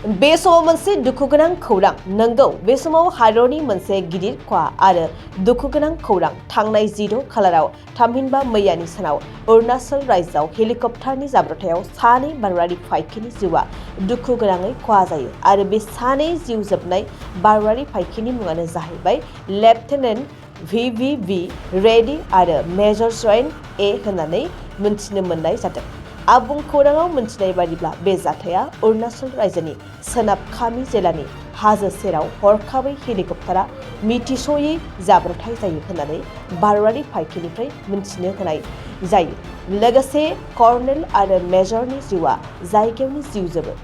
बे समाव मोनसे दुखुगोनां खौरां नंगौ बे समाव हादरनि मोनसे गिदिर खहा आरो दुखुगोनां खौरां थांनाय 6 खालाराव थामहिनबा मैयानि सानाव अरुणाचल रायजोआव हेलिकप्टारनि जाब्रबथायाव सानै भारतारि फाइखिनि जिउआ दुखुगोनाङै खहा जायो आरो बे सानै जिउ जोबनाय भारतारि फाइखिनि मुङानो जाहैबाय लेफ्टिनेन्ट VVV रेड्डी आरो मेजर जयन ए होननानै मिथिनो मोननाय जादों। आबुं खौराङाव मिथिनाय बादिब्ला बे जाथाया अरुणाचल रायजोनि सोनाब खामि जिल्लानि हाजो सेराव हरखाबै हेलिकप्टारा मिथिस'यै जाब्रबथाय जायो होननानै भारतारि फाइखिनिफ्राय मिथिनो होनाय जायो। लोगोसे कर्नेल आरो मेजरनि जिउआ जायगायावनो जिउ जोबो।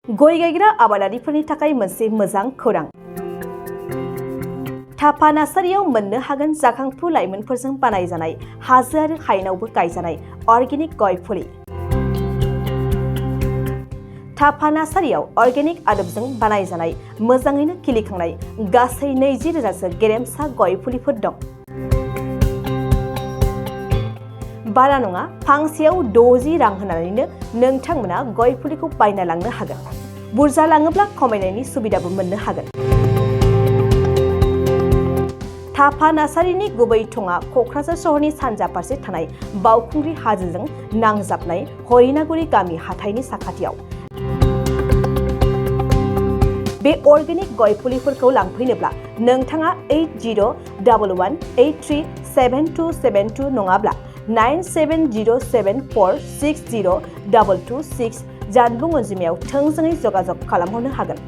गय गायग्रा आबादारिफोरनि थाखाय मोनसे मोजां खौरां। थापा नार्सारियाव मोननो हागोन जाखांफु लाइमोनफोरजों बानायजानाय हाजो आरो हायेनावबो गायजानाय अर्गेनिक गय फुलि। थापा नार्सारियाव अर्गेनिक आदबजों बानायजानाय मोजाङैनो खिलिखांनाय गासै 20,000सो गेरेमसा गय फुलिफोर दं। बारा नङा, फांसेयाव 60 रां होनानैनो नोंथांमोना गय फुलिखौ बायना लांनो हागोन। बुरजा लाङोब्ला खमायनायनि सुबिदाबो मोननो हागोन। थापा नार्सारिनि गुबै थङा क'क्राझार सहरनि सानजा फारसे थानाय बावखुंग्रि हाजोजों नांजाबनाय हरिनागुरि गामि हाथाइनि साखाथियाव। बे अर्गेनिक गय फुलिफोरखौ लांफैनोब्ला नोंथाङा 8011837272 नङाब्ला 9707460226 जानबुं अनजिमायाव थोंजोङै जगाजग खालामहरनो हागोन।